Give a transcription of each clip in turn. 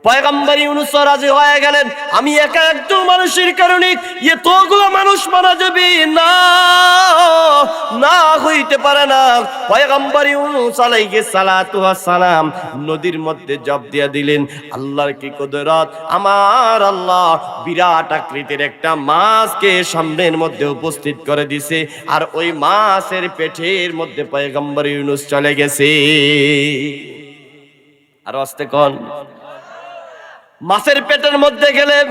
পয়গম্বর ইউনূস রাজি হয়ে গেলেন, আমি একা একজন মানুষের কারণে এতগুলো মানুষ মারা যাবে, না না হইতে পারে না। পয়গম্বর ইউনূস আলাইহিস সালাতু ওয়াস সালাম নদীর মধ্যে ঝাঁপ দিয়ে দিলেন। আল্লাহর কি কুদরত! আমার আল্লাহ বিরাট আকৃতির একটা মাছকে সামনের মধ্যে উপস্থিত করে দিছে, আর ওই মাছের পেটের মধ্যে পয়গম্বর ইউনূস চলে গেছে। আর আস্তে কোন মাছের পেটের মধ্যে গেলেন,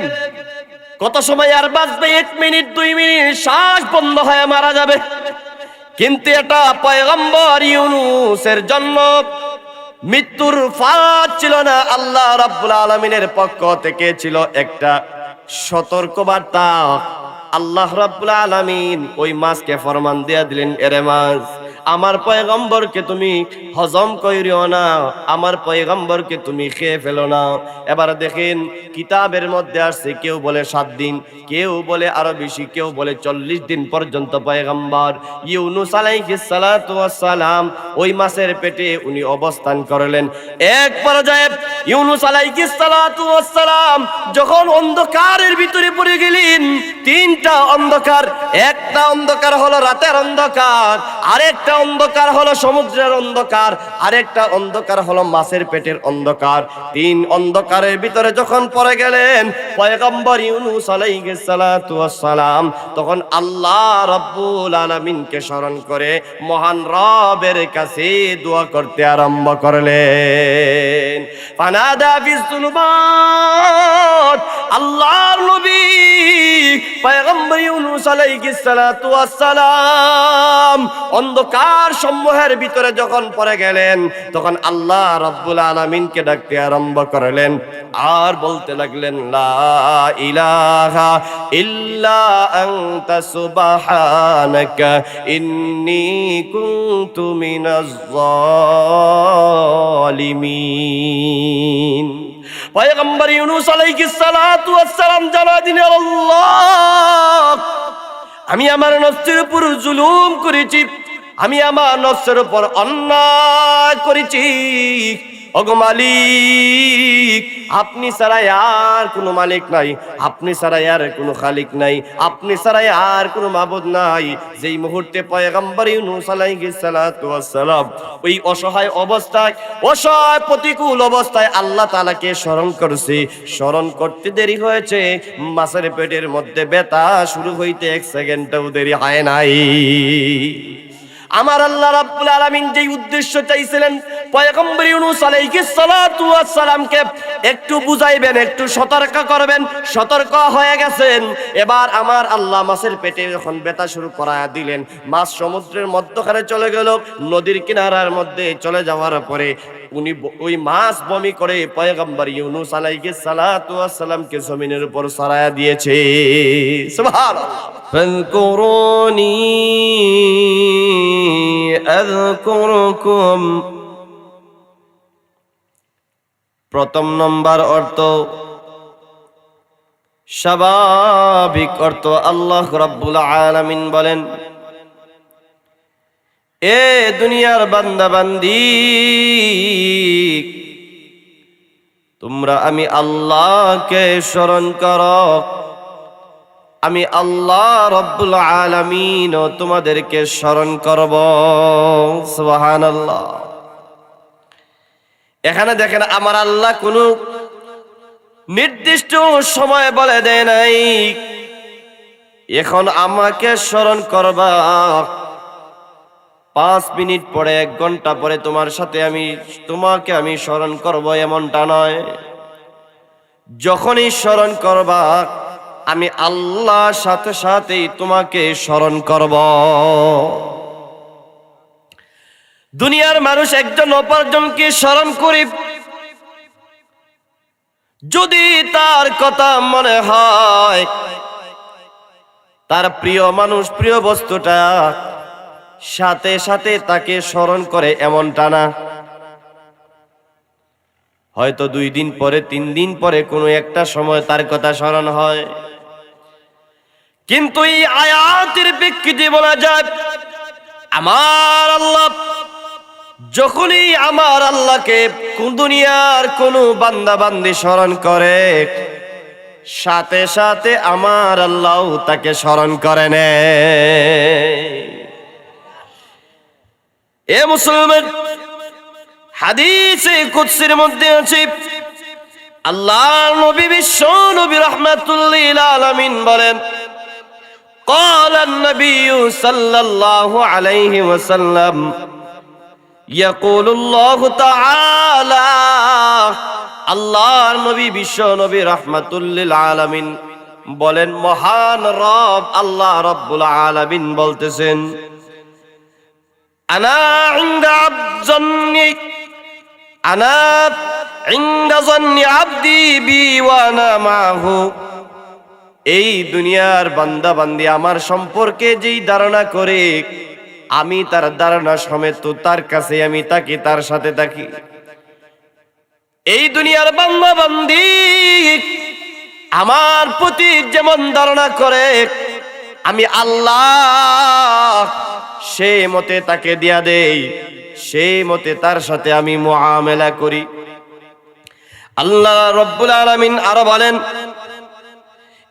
কত সময় আর বাঁচবে? 1 মিনিট 2 মিনিট, শ্বাস বন্ধ হয়ে মারা যাবে। কিন্তু এটা পয়গম্বর ইউনূসের জন্য মৃত্যুর ফাঁদ ছিল না, আল্লাহ রাব্বুল আলামিনের পক্ষ থেকে ছিল একটা সতর্কবার্তা। আল্লাহ রাব্বুল আলামিন ওই মাছকে ফরমান দিয়া দিলেন, এরে মাছ, আমার পয়গম্বরকে তুমি হজম কইরিও না, আমার পয়গম্বরকে তুমি খেয়ে ফেলো না। এবার দেখেন কিতাবের মধ্যে আসছে, কেউ বলে 7 দিন, কেউ বলে আরো বেশি, কেউ বলে 40 দিন পর্যন্ত পয়গম্বর ইউনূস আলাইহিস সালাতু ওয়াস সালাম ওই মাছের পেটে উনি অবস্থান করলেন। এক পর্যায়ে ইউনূস আলাইহিস সালাতু ওয়াস সালাম যখন অন্ধকারের ভিতরে পড়ে গেলেন, 3টা অন্ধকার, একটা অন্ধকার হলো রাতের অন্ধকার, আরেকটা অন্ধকার হলো সমুদ্রের অন্ধকার, আরেকটা অন্ধকার হলো মাছের পেটের অন্ধকার। 3 অন্ধকারের ভিতরে যখন পড়ে গেলেন পয়গম্বর ইউনূস আলাইহিস সালাতু ওয়াস সালাম, তখন আল্লাহ রাব্বুল আলামিনকে স্মরণ করে মহান রবের কাছে দোয়া করতে আরম্ভ করলেন। ফানাদা ফিস যুলুমাত, আল্লাহর নবী পয়গম্বর ইউনূস আলাইহিস সালাতু ওয়াস সালাম অন্ধকার সমূহের ভিতরে যখন পড়ে গেলেন, তখন আল্লাহ রাব্বুল আলামিনকে ডাকতে আরম্ভ করলেন আর বলতে লাগলেন, লা ইলাহা ইল্লা আনতা সুবহানাকা ইন্নী কুনতু মিনাজ জালিমিন। পয়গম্বর ইউনূস আলাইহিস সালাতু ওয়াস সালাম জানালেন, আল্লাহ, আমি আমার নফসের উপর জুলুম করেছি, আমি আমার নফসের উপর অন্যায় করেছি। ওগো মালিক, আপনি ছাড়া আর কোনো মালিক নাই, আপনি ছাড়া আর কোনো খালিক নাই, আপনি ছাড়া আর কোনো মাবুদ নাই। যেই মুহূর্তে পয়গম্বর ইউনূস আলাইহিস সালাতু ওয়াস সালাম ওই অসহায় অবস্থায়, অসহায় প্রতিকূল অবস্থায় আল্লাহ তাআলাকে স্মরণ করছে, স্মরণ করতে দেরি হয়েছে, মাছের পেটের মধ্যে ব্যথা শুরু হইতে 1 সেকেন্ডও দেরি হয় নাই। আমার আল্লাহ রাব্বুল আলামিন যেই উদ্দেশ্য চাইছিলেন পয়গম্বর ইউনূস আলাইহিস সালাতু ওয়াস সালামকে একটু বুঝাইবেন, একটু সতর্ক করবেন, সতর্ক হয়ে গেছেন। এবার আমার আল্লাহ মাছের পেটে যখন ব্যথা শুরু করায়া দিলেন, মাছ সমুদ্রের মধ্যখানে চলে গেল, নদীর কিনারার মধ্যে চলে যাওয়ার পরে উনি ওই মাছ বমি করে পয়গম্বর ইউনূস আলাইহিস সালাতু ওয়াস সালামকে জমিনের উপর ছড়ায়া দিয়েছে। সুবহানাল্লাহ। ফাযকুরুনি আযকুরুকুম। প্রথম নম্বর অর্থ, স্বাভাবিক অর্থ, আল্লাহ রাব্বুল আলামিন বলেন, এ দুনিয়ার বান্দা বান্দি, তোমরা আমি আল্লাহকে স্মরণ করো, আমি আল্লাহ রাব্বুল আলামিন তোমাদেরকে স্মরণ করব। সুবহানাল্লাহ। এখানে দেখেন আমার আল্লাহ কোনো নির্দিষ্ট সময় বলে দেয় নাই এখন আমাকে স্মরণ করবা, 5 মিনিট পরে 1 ঘন্টা পরে তোমাকে আমি স্মরণ করব, এমনটা নয়। যখনই স্মরণ করবা আমি আল্লাহ সাথে সাথেই তোমাকে স্মরণ করব। দুনিয়ার মানুষ একজন অপরজনকে স্মরণ করে যদি তার কথা মনে হয়, তার প্রিয় মানুষ, প্রিয় বস্তুটা সাথে সাথে তাকে স্মরণ করে, এমনটা না। হয়তো 2 দিন পরে, 3 দিন পরে কোনো একটা সময় তার কথা স্মরণ হয়। কিন্তু এই আয়াতের প্রেক্ষিতে বলা যায় আমার আল্লাহ যখনই আমার আল্লাহকে দুনিয়ার কোনো বান্দা বান্দি স্মরণ করে, সাথে সাথে আমার আল্লাহ তাকে স্মরণ করে নেয়। এ মুসলমান, হাদিসে কুদসির মধ্যে আছে, আল্লাহর নবী বিশ্ব নবী রাহমাতুল লিল আলামিন বলেন, قال النبي صلى الله عليه وسلم يقول الله تعالى, আল্লাহর নবী বিশ্ব নবী রাহমাতুল লিল আলামিন বলেন, মহান রব আল্লাহ রাব্বুল আলামিন বলতেছেন, আনা ইনদা যন্নি আবদি বি ওয়া আনা মাহু। এই দুনিয়ার বান্দা বান্দি আমার সম্পর্কে যেই ধারণা করে, আমি তার ধারণা সমেত তার কাছে আমি থাকি, তার সাথে থাকি। এই দুনিয়ার বান্দা বান্দি আমার প্রতি যেমন ধারণা করে, আমি আল্লাহ সেই মতে তাকে দিয়া দেই, সেই মতে তার সাথে আমি মুআমেলা করি। আল্লাহ রাব্বুল আলামিন আরো বলেন,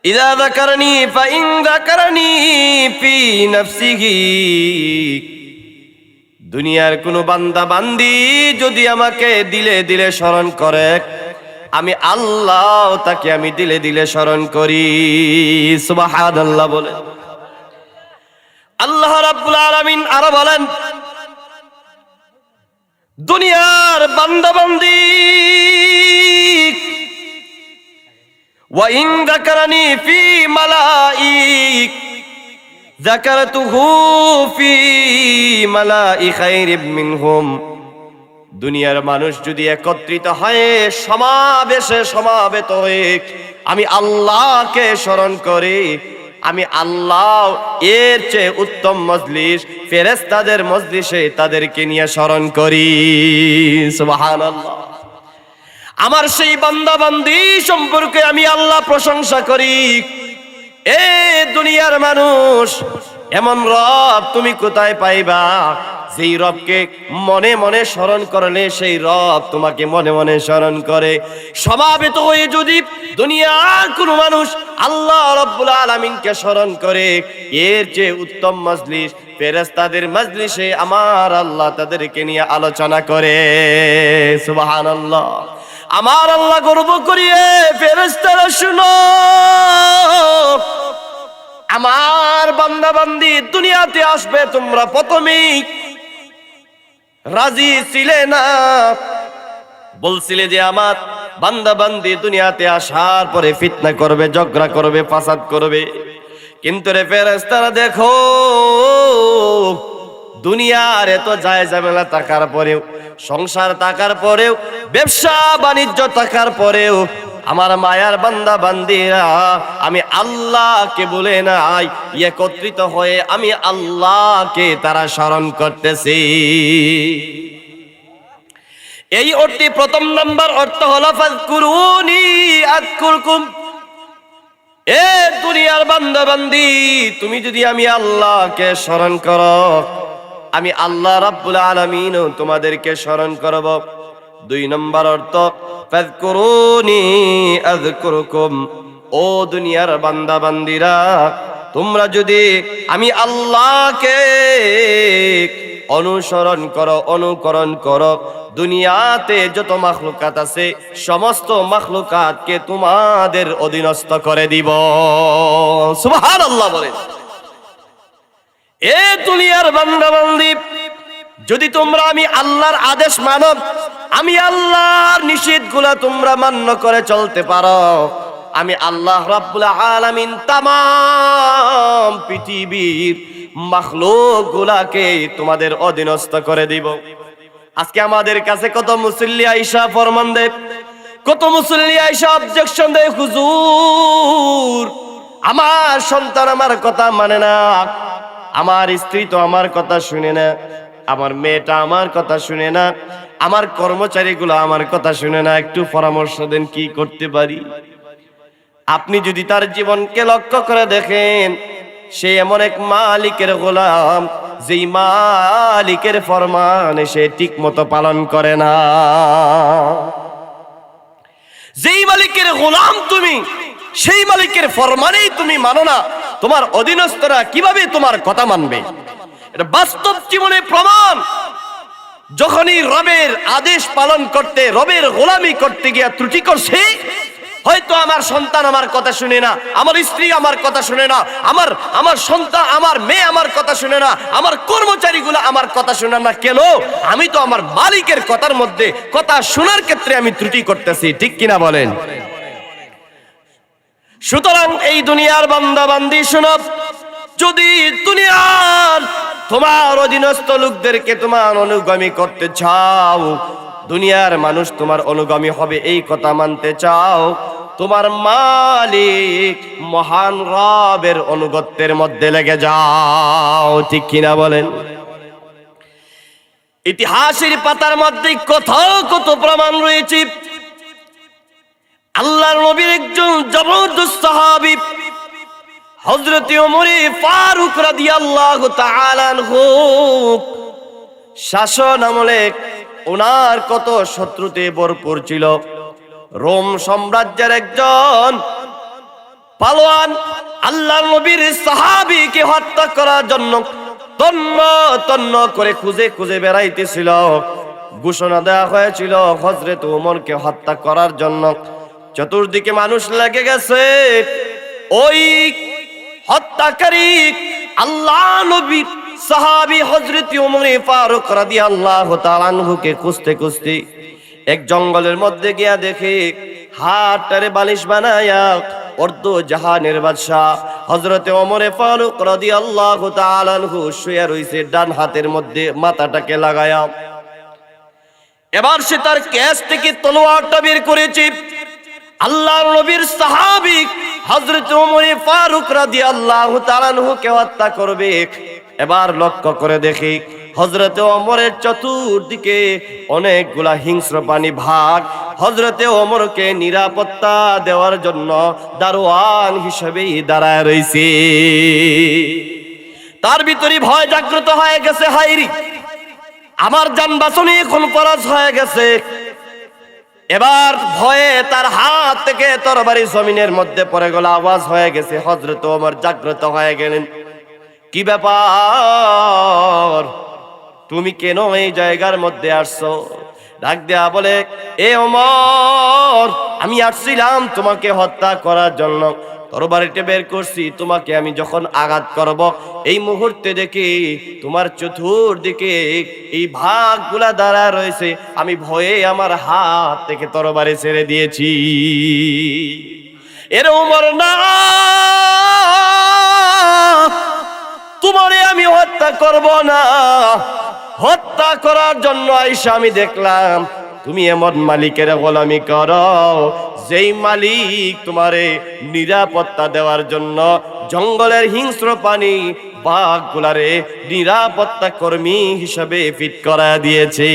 ইযা যাকারনি ফাইন যাকারনি ফি নাফসিহি। দুনিয়ার কোন বান্দা বান্দি যদি আমাকে দিলে দিলে স্মরণ করে, আমি আল্লাহ তাকে আমি দিলে দিলে স্মরণ করি। সুবহানাল্লাহ বলে। আল্লাহ রাব্বুল আলামিন আরো বলেন, দুনিয়ার বান্দা বান্দি ওয়া ইন যাকারানি ফি মালাইক যাকারতুহু ফি মালাই খায়রিম মিনহুম। দুনিয়ার মানুষ যদি একত্রিত হয়, সমাবেশে সমাবেত হয়ে আমি আল্লাহকে স্মরণ করি, আমি আল্লাহ এর চেয়ে উত্তম মজলিস ফেরেশতাদের মজলিসে তাদেরকে নিয়ে স্মরণ করি। সুবহানাল্লাহ। আমার সেই বান্দা বান্দি সম্পর্কে আমি আল্লাহ প্রশংসা করি। এ দুনিয়ার মানুষ, এমন রব তুমি কোথায় পাইবা যেই রবকে মনে মনে স্মরণ করলে সেই রব তোমাকে মনে মনে স্মরণ করে। সমাবেত হয়ে যদি দুনিয়ার কোন মানুষ আল্লাহ রাব্বুল আলামিনকে স্মরণ করে, এর চেয়ে উত্তম মজলিস ফেরেশতাদের মজলিসে আমার আল্লাহ তাদেরকে নিয়ে আলোচনা করে। সুবহানাল্লাহ। আমার আল্লাহ গর্ব করিয়ে, ফেরেশতারা শুনো, আমার বান্দা বান্দি দুনিয়াতে আসবে, তোমরা প্রথমেই রাজি ছিলে না, বলছিলে যে আমার বান্দা বান্দি দুনিয়াতে আসার পরে ফিতনা করবে, ঝগড়া করবে, ফাসাদ করবে। কিন্তু রে ফেরেশতারা দেখো, দুনিয়ার এত জায়েজ ঝামেলা থাকার পরেও, সংসার থাকার পরেও, ব্যবসা বাণিজ্য থাকার পরেও আমার মায়ার বান্দা বান্দিরা আমি আল্লাহকে বলে নাই, একত্রিত হয়ে আমি আল্লাহকে তারা স্মরণ করতেছি। এই অর্থে প্রথম নাম্বার অর্থ হলো ফাযকুরুনি আযকুরকুম। এ দুনিয়ার বান্দা বান্দি, তুমি যদি আমি আল্লাহকে স্মরণ করো, আমি আল্লাহ রাব্বুল আলামিন তোমাদেরকে স্মরণ করব। দুই নম্বর অর্থ ফাযকুরুনি আযকুরকুম। ও দুনিয়ার বান্দা বান্দিরা, তোমরা যদি আমি আল্লাহকে অনুসরণ করো, অনুকরণ করো, দুনিয়াতে যত মাখলুকাত আছে সমস্ত মাখলুকাতকে তোমাদের অধীনস্থ করে দিব। সুবহানাল্লাহ বলে। এ দুনিয়ার বান্দা বান্দি, যদি তোমরা আমি আল্লাহর আদেশ মানো, আমি আল্লাহর নিষেধগুলা তোমরা মান্য করে চলতে পারো, আমি আল্লাহ রাব্বুল আলামিন তামাম পৃথিবীর মাখলুক গুলাকে তোমাদের অধীনস্থ করে দিব। আজকে আমাদের কাছে কত মুসল্লি আইসা ফরমান দেয়, কত মুসল্লি আইসা অবজেকশন দেয়, হুজুর আমার সন্তান আমার কথা মানে না, আমার স্ত্রী তো আমার কথা শুনে না, আমার মেয়েটা আমার কথা শুনে না, আমার কর্মচারীগুলো আমার কথা শুনে না, একটু পরামর্শ দেন কি করতে পারি। আপনি যদি তার জীবনকে লক্ষ্য করে দেখেন, সে এমন এক মালিকের গোলাম যেই মালিকের ফরমান সে ঠিক মতো পালন করে না। যেই মালিকের গোলাম তুমি, সেই মালিকের ফরমানেই তুমি মানো না, তোমার অধীনস্থরা কিভাবে তোমার কথা মানবে? এটা বাস্তব জীবনে প্রমাণ। যখনই রবের আদেশ পালন করতে, রবের গোলামি করতে গিয়ে ত্রুটি করছে, হয়তো আমার সন্তান আমার কথা শুনে না, আমার স্ত্রী আমার কথা শুনে না, আমার সন্তান, আমার মেয়ে আমার কথা শুনে না, আমার কর্মচারীগুলো আমার কথা শুনে না, কেন? আমি তো আমার মালিকের কথার মধ্যে, কথা শোনার ক্ষেত্রে আমি ত্রুটি করতেছি, ঠিক কিনা বলেন? সুতরাং এই দুনিয়ার বান্দা বান্দি শুনো, যদি দুনিয়ার তোমার অধীনস্থ লোকদেরকে তোমার অনুগামী করতে চাও, দুনিয়ার মানুষ তোমার অনুগামী হবে এই কথা মানতে চাও, তোমার মালিক মহান রবের অনুগত্যের মধ্যে লেগে যাও, ঠিক কিনা বলেন? ইতিহাসের পাতার মধ্যে কত প্রমাণ রয়েছে। আল্লাহর নবীর একজন জবরদস্ত সাহাবী হযরত ওমর ফারুক রাদিয়াল্লাহু তাআলা আনহু শাসন আমলে ওনার কত শত্রুতে ভরপুর ছিল। রোম সাম্রাজ্যের একজন পালোয়ান আল্লাহর নবীর সাহাবীকে হত্যা করার জন্য তন্ন তন্ন করে খুঁজে বেড়াইতেছিল। ঘোষণা দেওয়া হয়েছিল হযরত ওমরকে হত্যা করার জন্য। চতুর্দিকে মানুষ লেগে গেছে। ওই হত্যাকারী আল্লাহ নবীর সাহাবী হযরত ওমর ফারুক রাদিয়াল্লাহু তাআলা আনহুকে খুঁজতে এক জঙ্গলের মধ্যে গিয়া দেখে হাতটারে বালিশ বানায়া অর্ধ জাহানের বাদশা হযরত ওমর ফারুক রাদিয়াল্লাহু তাআলা আনহু শুয়ে রইছে, ডান হাতের মধ্যে মাথাটাকে লাগায়া। এবার সে তার কেস থেকে তলোয়ারটা বের করেছে। আল্লাহর নবীর সাহাবী হযরত ওমর ফারুক রাদিয়াল্লাহু তাআলা আনহুকে হত্যা করবে। এবার লক্ষ্য করে দেখি হযরত ওমরের চতুর্দিকে অনেকগুলা হিংস্র প্রাণী ভাগ হযরত ওমরকে নিরাপত্তা দেওয়ার জন্য দারোয়ান হিসেবেই দাঁড়ায় রয়েছে। তার ভিতরে ভয় জাগ্রত হয়ে গেছে, হায়রি আমার জান বাঁচানো এখন ফরজ হয়ে গেছে। এবার ভয়ে তার হাত থেকে তরবারি জমিনের মধ্যে পড়ে গেল, আওয়াজ হয়ে গেছে। হযরত ওমর জাগ্রত হয়ে গেলেন, কি ব্যাপার, তুমি কেন এই জায়গার মধ্যে আসছো? ডাক দেয়া বলে, এ ওমর, আমি আসছিলাম তোমাকে হত্যা করার জন্য। তরবারিটা বের করছি, তোমাকে আমি যখন আঘাত করব এই মুহূর্তে দেখি তোমার চতুর্দিকে এই ভাগগুলা দাঁড়া রয়েছে, আমি ভয়ে আমার হাত থেকে তরবারি ছেড়ে দিয়েছি। এর ওমর না, তোমারে আমি হত্যা করব না। হত্যা করার জন্য আইসা আমি দেখলাম তুমি এমন মালিকের গোলামি করো যেই মালিক তোমারে নিরাপত্তা দেওয়ার জন্য জঙ্গলের হিংস্র প্রাণী বাঘগুলারে নিরাপত্তা কর্মী হিসেবে ফিট করা দিয়েছে।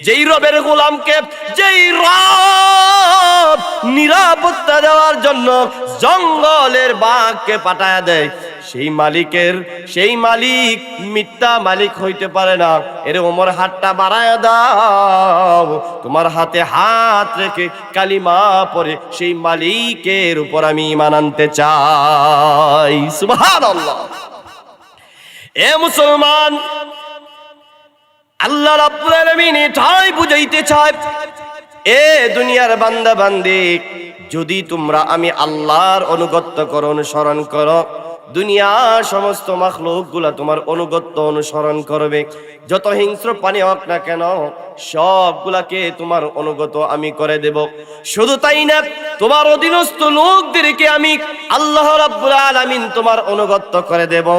যেই রবের গোলামকে, যেই রব নিরাপত্তা দেওয়ার জন্য জঙ্গলের বাঘকে পাঠায় দেয়, সেই মালিক মিথ্যা মালিক হইতে পারে না। এর ওমর হাতটা বাড়ায় দাও, তোমার হাতে হাত রেখে কালিমা পড়ে সেই মালিকের উপর আমি ঈমান আনতে চাই। সুবহানাল্লাহ। এ মুসলমান, আল্লাহ রাব্বুল আলামিন এটাই বুঝাইতে চায়, এ দুনিয়ার বান্দা বান্দি, যদি তোমরা আমি আল্লাহর আনুগত্য করো, অনুসরণ করো, দুনিয়ার সমস্ত মাখলুকগুলা তোমার অনুগত্য অনুসরণ করবে। যত হিংস্র প্রাণী হোক না কেন সবগুলাকে তোমার অনুগত আমি করে দেব। শুধু তাই না, তোমার অধীনস্থ লোকদেরকে আমি আল্লাহ রাব্বুল আলামিন তোমার অনুগত্য করে দেব।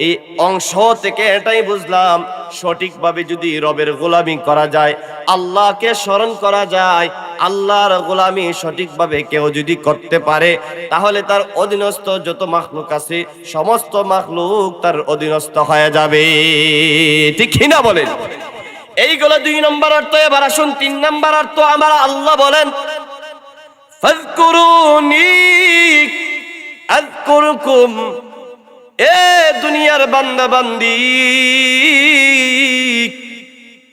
এই অংশ থেকে এটাই বুঝলাম, সঠিকভাবে যদি রবের গোলামি করা যায়, আল্লাহকে স্মরণ করা যায়, আল্লাহর গোলামি সঠিকভাবে কেউ যদি করতে পারে, তাহলে তার অধীনস্থ যত মাখলুক আছে সমস্ত মাখলুক তার অধীনস্থ হয়ে যাবে। ঠিক কিনা বলেন? এইগুলো 2 নম্বর অর্থ। এবার আসুন 3 নম্বর অর্থ। আমার আল্লাহ বলেন, ফাযকুরুনি আযকুরকুম, এ দুনিয়ার বান্দা বান্দি,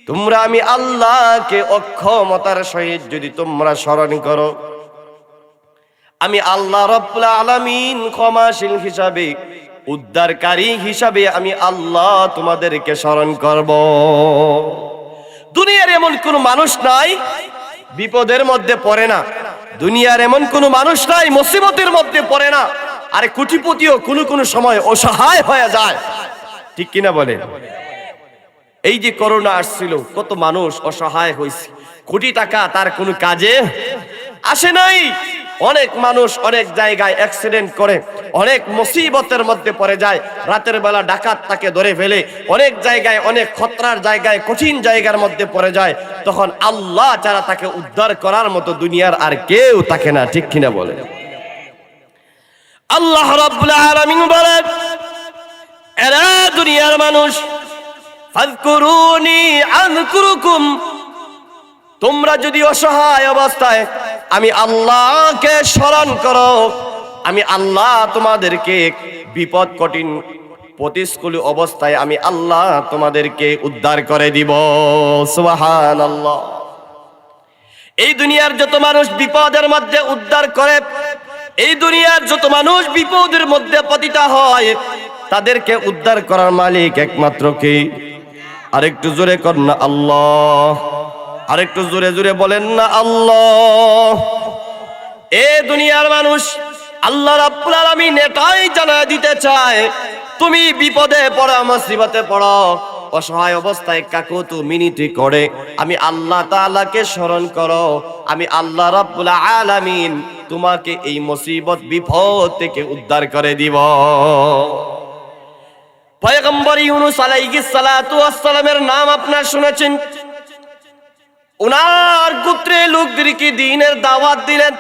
তোমরা আমি আল্লাহকে অক্ষমতার সহিত যদি তোমরা স্মরণ করো, আমি আল্লাহ রাব্বুল আলামিন ক্ষমাশীল হিসাবে, উদ্ধারকারী হিসাবে আমি আল্লাহ তোমাদেরকে স্মরণ করব। দুনিয়ার এমন কোন মানুষ নাই বিপদের মধ্যে পড়ে না, দুনিয়ার এমন কোন মানুষ নাই মুসিবতের মধ্যে পড়ে না। আরে কোটিপতিও কোন সময় অসহায় হয়ে যায়, ঠিক কিনা বলেন? এই যে করোনা আসছিল, কত মানুষ অসহায় হয়েছে, কোটি টাকা তার কোনো কাজে আসে নাই। অনেক মানুষ অনেক জায়গায় অ্যাক্সিডেন্ট করে, অনেক মুসিবতের মধ্যে পড়ে যায়, রাতের বেলা ডাকাত তাকে ধরে ফেলে, অনেক জায়গায় অনেক খতরার জায়গায় কঠিন জায়গার মধ্যে পড়ে যায়। তখন আল্লাহ ছাড়া তাকে উদ্ধার করার মতো দুনিয়ার আর কেউ থাকে না, ঠিক কিনা বলে? আল্লাহ রাব্বুল আলামিন বলেন, এরা দুনিয়ার মানুষ, ফাযকুরুনি আযকুরুকুম, তোমরা যদি অসহায় অবস্থায় আমি আল্লাহকে স্মরণ করো, আমি আল্লাহ তোমাদেরকে বিপদ কঠিন প্রতিকূল অবস্থায় আমি আল্লাহ তোমাদেরকে উদ্ধার করে দিব। সুবহানাল্লাহ। এই দুনিয়ার যত মানুষ বিপদের মধ্যে উদ্ধার করে, এই দুনিয়ার যত মানুষ বিপদের মধ্যে পতিত হয়, তাদেরকে উদ্ধার করার মালিক একমাত্র কে? আরেকটু জোরে কর না আল্লাহ, আরেকটু জোরে জোরে বলেন না আল্লাহ। এ দুনিয়ার মানুষ, আল্লাহ রাব্বুল আলামিন এটাই জানায় দিতে চায়, তুমি বিপদে পড়ো, মুসিবতে পড়ো, অসহায় অবস্থায় কাকুতু মিনতি করে আমি আল্লাহ তাআলাকে স্মরণ করো, আমি আল্লাহ রাব্বুল আলামিন তোমাকে এই মুসিবত বিপদ থেকে উদ্ধার করে দিব। পয়গম্বর ইউনূস আলাইহিস সালাতু ওয়াস সালামের নাম আপনারা শুনেছেন। উনার গোত্রে লোকদেরকে দ্বীনের দাওয়াত দিলেন,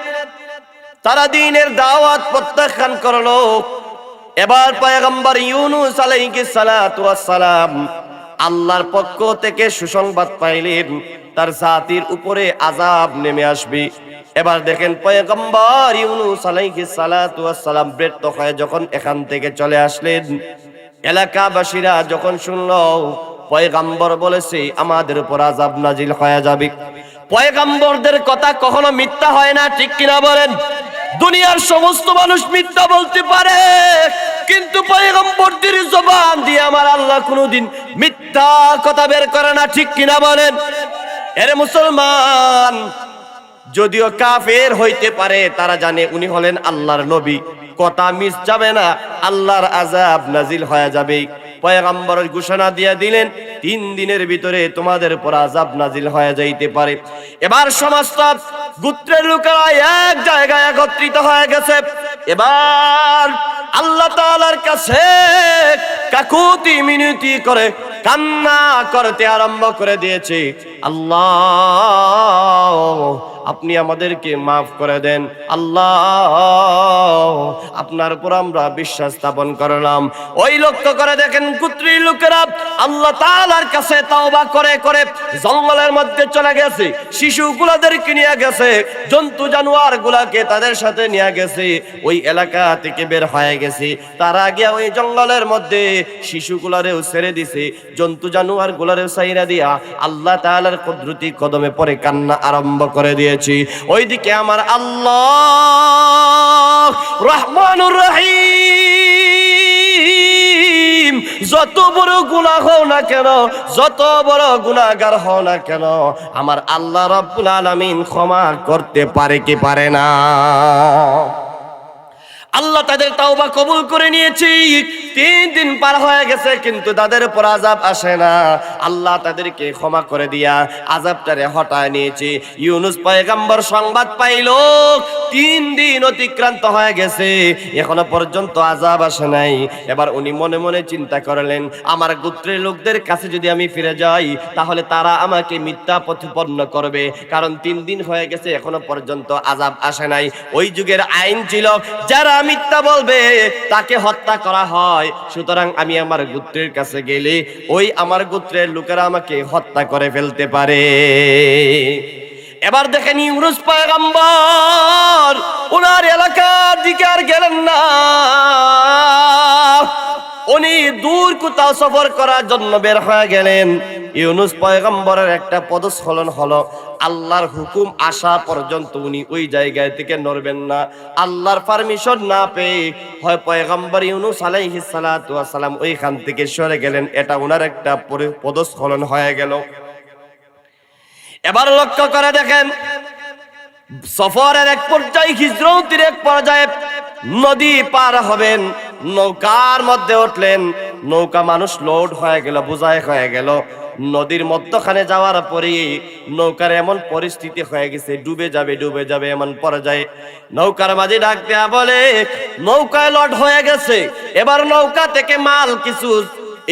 তারা দ্বীনের দাওয়াত প্রত্যাখ্যান করলো। এবার পয়গম্বর ইউনূস আলাইহিস সালাতু ওয়াস সালাম আল্লাহর পক্ষ থেকে সুসংবাদ পাইলেন, তার জাতির উপরে আযাব নেমে আসবে। এবার দেখেন পয়গম্বর ইউনূস আলাইহিস সালাতু ওয়াস সালাম ব্যর্থ হয়ে যখন এখান থেকে চলে আসলেন, এলাকাবাসীরা যখন শুনলো পয়গম্বর বলেছে আমাদের উপর আযাব নাজিল হয়ে যাবে, পয়গম্বরদের কথা কখনো মিথ্যা হয় না, ঠিক কিনা বলেন? দুনিয়ার সমস্ত মানুষ মিথ্যা বলতে পারে, কিন্তু পয়গম্বরদের জবান দিয়ে আমার আল্লাহ কোনোদিন মিথ্যা কথা বের করে না, ঠিক কিনা বলেন? এর মুসলমান যদিও কাফের হইতে পারে, তারা জানে উনি হলেন আল্লাহর নবী, কথা মিস যাবে না, আল্লাহর আযাব নাজিল হয়ে যাবে। পয়গম্বর ঘোষণা দিয়ে দিলেন 3 দিনের ভিতরে তোমাদের উপর আযাব নাজিল হয়ে যাইতে পারে। এবার সমস্ত গোত্রের লোকেরা এক জায়গায় একত্রিত হয়ে গেছে। এবার আল্লাহ তাআলার কাছে কাকুতি মিনতি করে কান্না করতে আরম্ভ করে দিয়েছে, আল্লাহ আপনি আমাদেরকে মাফ করে দেন, আল্লাহ আপনার উপর আমরা বিশ্বাস স্থাপন করলাম। ওই লক্ষ্য করে দেখেন গোত্রের লোকেরা আল্লাহ তাআলার কাছে তওবা করে করে জঙ্গলের মধ্যে চলে গেছে, শিশুগুলোদেরকে নিয়ে গেছে, জন্তু জানোয়ার গুলাকে তাদের সাথে নিয়ে গেছে, ওই এলাকা থেকে বের হয়ে গেছে। তারা গিয়া ওই জঙ্গলের মধ্যে শিশুগুলারেও ছেড়ে দিছে, জন্তু জানোয়ার গুলারেও ছাইরা দিয়া আল্লাহ তাআলার কুদরতি কদমে পড়ে কান্না আরম্ভ করে দিয়ে ওইদিকে আমার আল্লাহ রহমানুর রহিম, যত বড় গুনাহ হও না কেন, যত বড় গুনাহগার হও না কেন, আমার আল্লাহ রাব্বুল আলামিন ক্ষমা করতে পারে কি পারে না? আল্লাহ তাদের তাওবা কবুল করে নিয়েছে। 3 দিন পার হয়ে গেছে, কিন্তু তাদের উপর আযাব আসে না। আল্লাহ তাদেরকে ক্ষমা করে দিয়া আযাবটারে হটায় নিয়েছে। ইউনূস পয়গম্বর সংবাদ পাইল 3 দিন অতিক্রান্ত হয়ে গেছে, এখনো পর্যন্ত আযাব আসে নাই। এবার উনি মনে মনে চিন্তা করলেন, আমার গোত্রের লোকদের কাছে যদি আমি ফিরে যাই, তাহলে তারা আমাকে মিথ্যা প্রতিপন্ন করবে, কারণ 3 দিন হয়ে গেছে এখনো পর্যন্ত আযাব আসে নাই। ওই যুগের আইন ছিল যারা মিথ্যা বলবে তাকে হত্যা করা হয়। সুতরাং আমি আমার গোত্রের কাছে গেলে ওই আমার গোত্রের লোকেরা আমাকে হত্যা করে ফেলতে পারে। এবার দেখেন ইউনূস পয়গম্বর ওনার এলাকার দিকে আর গেলেন না, দূর কোথাও সফর করার জন্য বের হয়ে গেলেন। ইউনুস পয়গম্বরের একটা পদস্খলন হলো, আল্লাহর হুকুম আসা পর্যন্ত উনি ওই জায়গায় থেকে নড়বেন না। আল্লাহর পারমিশন না পেয়ে হয় পয়গম্বর ইউনুস আলাইহিস সালাতু ওয়াস সালাম ওইখান থেকে সরে গেলেন, এটা ওনার একটা পদস্খলন হয়ে গেল। এবার লক্ষ্য করে দেখেন, সফরের এক পর্যায়ে, হিজরতের এক পর্যায়ে নদী পার হবেন, নৌকার মধ্যে উঠলেন, নৌকা মানুষ লোড হয়ে গেল, বোঝাই হয়ে গেল। নদীর মধ্যখানে যাওয়ার পরে নৌকার এমন পরিস্থিতি হয়ে গেছে, ডুবে যাবে এমন পর্যায়ে নৌকার মাঝি ডাক দেয়া বলে, নৌকায় লোড হয়ে গেছে, এবার নৌকা থেকে মাল কিছু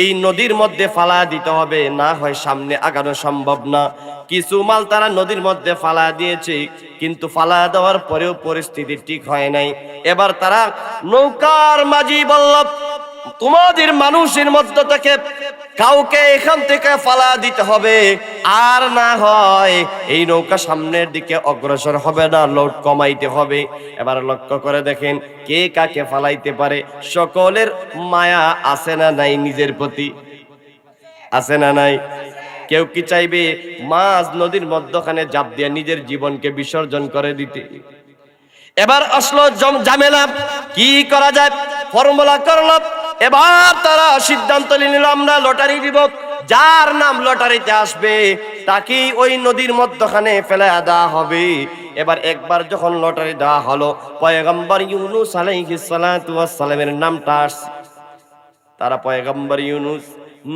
এই নদীর মধ্যে ফালা দিতে হবে, না হয় সামনে আগানো সম্ভব না। কিছু মাল তারা নদীর মধ্যে ফালা দিয়েছে, কিন্তু ফালা দেওয়ার পরেও পরিস্থিতি ঠিক হয় নাই। এবার তারা নৌকার মাঝি বলল, তোমাদের মানুষের মধ্য থেকে কাউকে এখান থেকে ফালা দিতে হবে, আর না হয় এই নৌকা সামনের দিকে অগ্রসর হবে না, লোড কমাইতে হবে। এবার লক্ষ্য করে দেখেন কে কাকে ফালাইতে পারে। সকলের মায়া আছে না নাই নিজের প্রতি? আছে না নাই? কেউ কি চাইবে মাছ নদীর মধ্যখানে জাপ দিয়ে নিজের জীবনকে বিসর্জন করে দিতে? এবার আসলো ঝামেলা, কি করা যায়? ফর্মুলা করলো। এবার তারা সিদ্ধান্ত নিল, আমরা লটারি দিব, যার নাম লটারিতে আসবে তাকেই ওই নদীর মধ্যখানে ফেলে দেওয়া হবে। এবার একবার যখন লটারি দেওয়া হলো, পয়গম্বর ইউনুস আলাইহিস সালাতু ওয়াস সালামের নামটা আসছে। তারা পয়গম্বর ইউনুস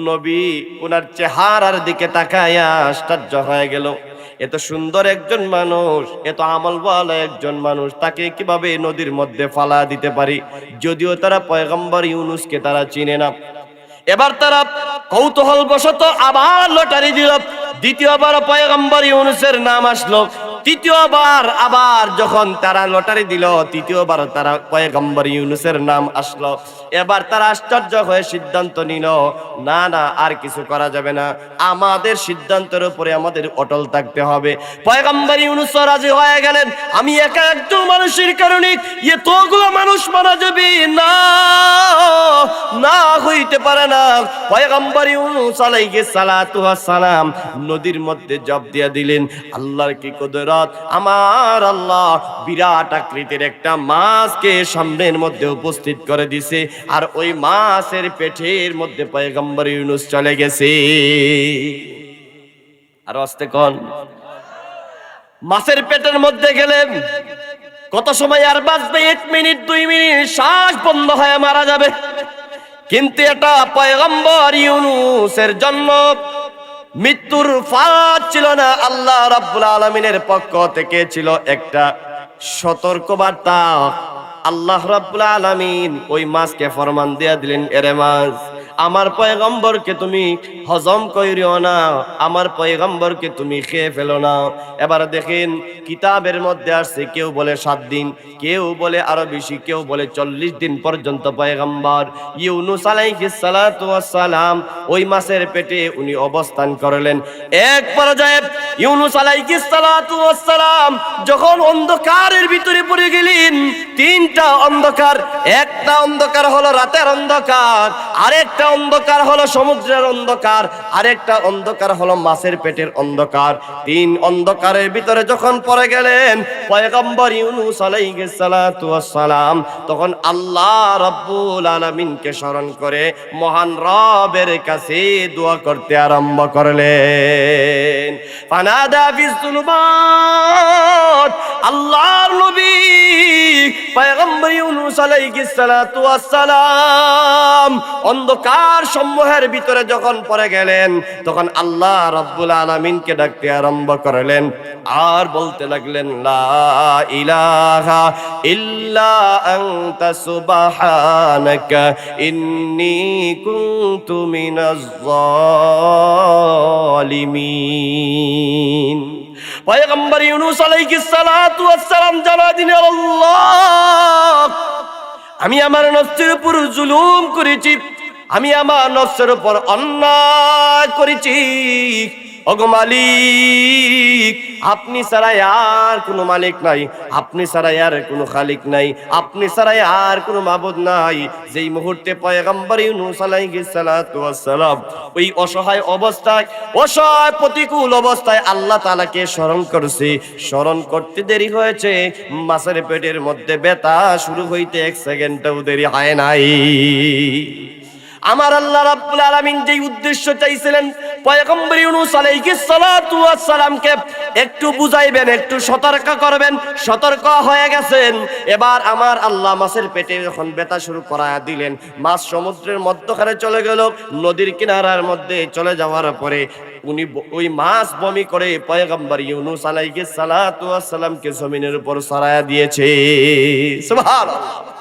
নবী, ওনার চেহারার দিকে তাকায়া আশ্চর্য হয়ে গেল। এত সুন্দর একজন মানুষ, এত আমলওয়ালা একজন মানুষ, তাকে কিভাবে নদীর মধ্যে ফালা দিতে পারি? যদিও তারা পয়গম্বর ইউনুসকে তারা চিনে না। এবার তারা কৌতূহল বশত আবার লটারি দিল। দ্বিতীয়বার পয়গম্বর ইউনুসের নাম আসলো। তৃতীয়বার আবার যখন তারা লটারি দিল, তৃতীয়বার তারা পয়গম্বর ইউনুসের নাম আসলো। এবার তারা আশ্চর্য হয়ে সিদ্ধান্ত নিল, না না, আর কিছু করা যাবে না, আমাদের সিদ্ধান্তের উপরে আমাদের অটল থাকতে হবে। পয়গম্বর ইউনুস রাজি হয়ে গেলেন, আমি একা একজন মানুষের কারণে এতগুলো মানুষ মারা যাবে না, না হইতে পারে না। পয়গম্বর ইউনুস আলাইহিস সালাতু ওয়াস সালাম নদীর মধ্যে ঝাঁপ দিয়ে দিলেন। আল্লাহর কি কুদরত! আমার আল্লাহ বিরাট আকৃতির একটা মাছকে সামনের মধ্যে উপস্থিত করে দিছে, আর ওই মাছের পেটের মধ্যে পয়গম্বর ইউনুস চলে গেছে। আর আস্তে কোন মাছের পেটের মধ্যে গেলেন, কত সময় আর বাঁচবে? 1 মিনিট 2 মিনিট, শ্বাস বন্ধ হয়ে মারা যাবে। কিন্তু এটা পয়গম্বর ইউনুসের জন্য মৃত্যুর ফাঁদ ছিল না, আল্লাহ রাব্বুল আলামিনের পক্ষ থেকে ছিল একটা সতর্কবার্তা। আল্লাহ রাব্বুল আলামিন ওই মাছকে ফরমান দিয়া দিলেন, এরে মাছ, আমার পয়গম্বরকে তুমি হজম কইরিও না, আমার পয়গম্বরকে তুমি খেয়ে ফেলো না। এবার দেখেন কিতাবের মধ্যে আসছে, কেউ বলে 7 দিন, কেউ বলে আরো বেশি, কেউ বলে 40 দিন পর্যন্ত পয়গম্বর ইউনুস আলাইহিস সালাতু ওয়াস সালাম ওই মাছের পেটে উনি অবস্থান করলেন। এক পর্যায়ে ইউনুস আলাইহিস সালাতু ওয়াস সালাম যখন অন্ধকারের ভিতরে পড়ে গেলেন, 3টা অন্ধকার, একটা অন্ধকার হলো রাতের অন্ধকার, আরেকটা অন্ধকার হলো সমুদ্রের অন্ধকার, আরেকটা অন্ধকার হলো মাছের পেটের অন্ধকার। 3 অন্ধকারের ভিতরে যখন পড়ে গেলেন পয়গম্বর ইউনুস আলাইহিস সালাতু ওয়াস সালাম, তখন আল্লাহ রাব্বুল আলামিনকে স্মরণ করে মহান রবের কাছে দোয়া করতে আরম্ভ করলেন। ফানাদা ফিস যুলুমাত, আল্লাহর নবী পয়গম্বর ইউনুস আলাইহিস সালাতু ওয়াস সালাম অন্ধকার সমূহের ভিতরে যখন পড়ে গেলেন, তখন আল্লাহ রাব্বুল আলামিনকে ডাকতে আরম্ভ করলেন আর বলতে লাগলেন, লা ইলাহা ইল্লা আনতা সুবহানাকা ইন্নী কুনতু মিনাজ জালিমিন। পয়গম্বর ইউনুস আলাইহিস সালাতু ওয়াস সালাম জানা দিলেন, আল্লাহ, আমি আমার নফসের উপর জুলুম করেছি, আমি আমার নফসের উপর অন্যায় করেছি। ওগো মালিক, আপনি ছাড়া আর কোনো মালিক নাই, আপনি ছাড়া আর কোনো খালিক নাই, আপনি ছাড়া আর কোনো মাবুদ নাই। যেই মুহূর্তে পয়গম্বর ইউনূস আলাইহিস সালাতু ওয়াস সালাম ওই অসহায় অবস্থায়, অসহায় প্রতিকূল অবস্থায় আল্লাহ তাআলাকে স্মরণ করছে, স্মরণ করতে দেরি হয়েছে, মাছের পেটের মধ্যে ব্যথা শুরু হইতে 1 সেকেন্ডও দেরি হয় নাই। আমার আল্লাহ রাব্বুল আলামিন যেই উদ্দেশ্য চাইছিলেন পয়গম্বর ইউনূস আলাইহিস সালাতু ওয়াস সালামকে একটু বুঝাইবেন, একটু সতর্ক করবেন, সতর্ক হয়ে গেছেন। এবার আমার আল্লাহ মাছের পেটে যখন ব্যথা শুরু করায়া দিলেন, মাছ সমুদ্রের মধ্যখানে চলে গেল, নদীর কিনারার মধ্যে চলে যাওয়ার পরে উনি ওই মাছ বমি করে পয়গম্বর ইউনূস আলাইহিস সালাতু ওয়াস সালামকে জমিনের উপর ছড়ায়া দিয়েছে। সুবহানাল্লাহ।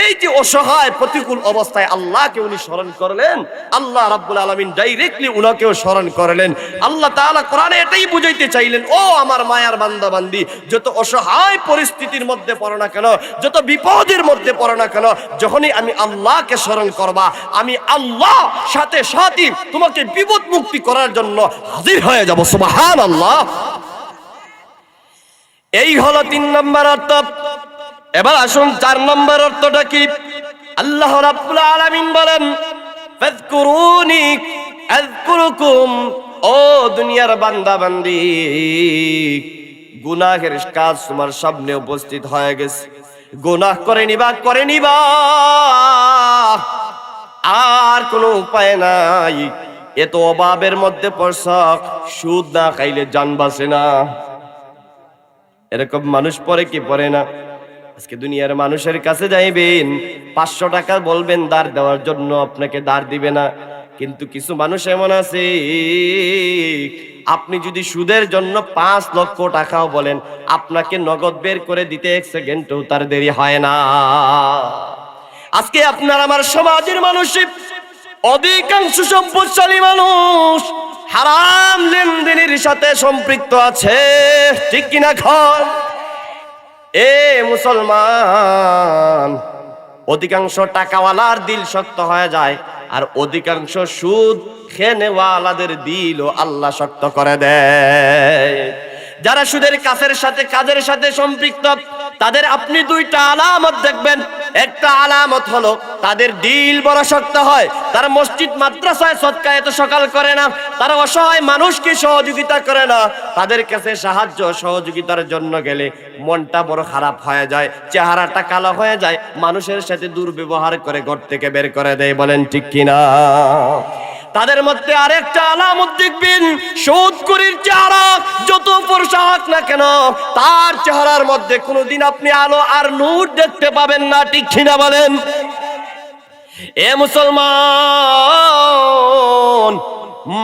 এই যে অসহায় প্রতিকূল অবস্থায় আল্লাহকে উনি স্মরণ করলেন, আল্লাহ রাব্বুল আলামিন ডাইরেক্টলি উনাকেও স্মরণ করলেন। আল্লাহ তাআলা কোরআনে এটাই বুঝাইতে চাইলেন, ও আমার মায়ার বান্দা বান্দি, যত অসহায় পরিস্থিতির মধ্যে পড়ো না কেন, যত বিপদের মধ্যে পড়ো না কেন, যখনই আমি আল্লাহকে স্মরণ করবা, আমি আল্লাহ সাথে সাথে তোমাকে বিপদ মুক্তি করার জন্য হাজির হয়ে যাব। সুবহানাল্লাহ। এই হলো 3 নম্বর অর্থ। এবার আসুন 4 নম্বর অর্থটা কি। আল্লাহ রাব্বুল আলামিন বলেন, ফাযকুরুনি আযকুরুকুম। ও দুনিয়ার বান্দা বান্দি, গুনাহের কাজ তোমার সামনে উপস্থিত হয়ে গেছে, গুনাহ করে নিবা, আর কোনো উপায় নাই। এত অভাবের মধ্যে পড়ছ, সুদ না খাইলে জান বাঁচে না, এরকম মানুষ পড়ে কি পড়ে না? আজকে দুনিয়ার মানুষের কাছে যাইবেন, 500 টাকা বলবেন ধার দেওয়ার জন্য, আপনাকে ধার দিবে না। কিন্তু কিছু মানুষ এমন আছে, আপনি যদি সুদের জন্য 5 লক্ষ টাকাও বলেন, আপনাকে নগদ বের করে দিতে 1 সেকেন্ডও তার দেরি হয় না। আজকে আপনার আমার সমাজের মানুষ, অধিকাংশ সম্পদশালী মানুষ হারাম লেনদেনের সাথে সম্পৃক্ত আছে, ঠিক কিনা খান? এ মুসলমান, অধিকাংশ টাকাওয়ালার দিল শক্ত হয়ে যায়, আর অধিকাংশ সুদ খেনেওয়ালাদের দিলও আল্লাহ শক্ত করে দেয়। যারা সুদের কাজের সাথে সম্পৃক্ত, তাদের আপনি 2টা আলামত দেখবেন। একটা আলামত হলো তাদের দিল বড় শক্ত হয়, তারা মসজিদ মাদ্রাসায় সদকা এত সকাল করে না, তারা অসহায় মানুষকে সহযোগিতা করে না, তাদের কাছে সাহায্য সহযোগিতার জন্য গেলে মনটা বড় খারাপ হয়ে যায়, চেহারাটা কালো হয়ে যায়, মানুষের সাথে দুর্ব্যবহার করে ঘর থেকে বের করে দেয়। বলেন ঠিক কিনা? তাদের মধ্যে আরেকটা আলামত দেখবেন, সুদখোরের চেহারা যত ফর্সা হোক না কেন, তার চেহারার মধ্যে কোনোদিন আপনি আলো আর নূর দেখতে পাবেন না, ঠিক কিনা বলেন? এ মুসলমান,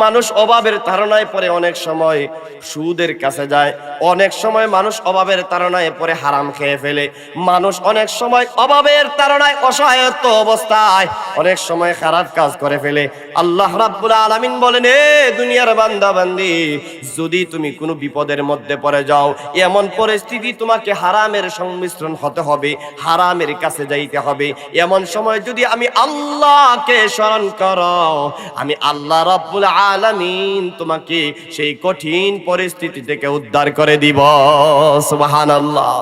মানুষ অভাবের তাড়নায় পড়ে অনেক সময় সুদের কাছে যায়, অনেক সময় মানুষ অভাবের তাড়নায় পড়ে হারাম খেয়ে ফেলে, মানুষ অনেক সময় অভাবের তাড়নায় অসহায়ত্ব অবস্থায় অনেক সময় খারাপ কাজ করে ফেলে। আল্লাহ রাব্বুল আলামিন বলেন, এ দুনিয়ার বান্দা বান্দি, যদি তুমি কোনো বিপদের মধ্যে পড়ে যাও, এমন পরিস্থিতি তোমাকে হারামের সংমিশ্রণ হতে হবে, হারামের কাছে যাইতে হবে, এমন সময় যদি আমি আল্লাহকে স্মরণ করো, আমি আল্লাহ রাব্বুল আলামিন তোমাকে সেই কঠিন পরিস্থিতি থেকে উদ্ধার করে দিব। সুবহানাল্লাহ।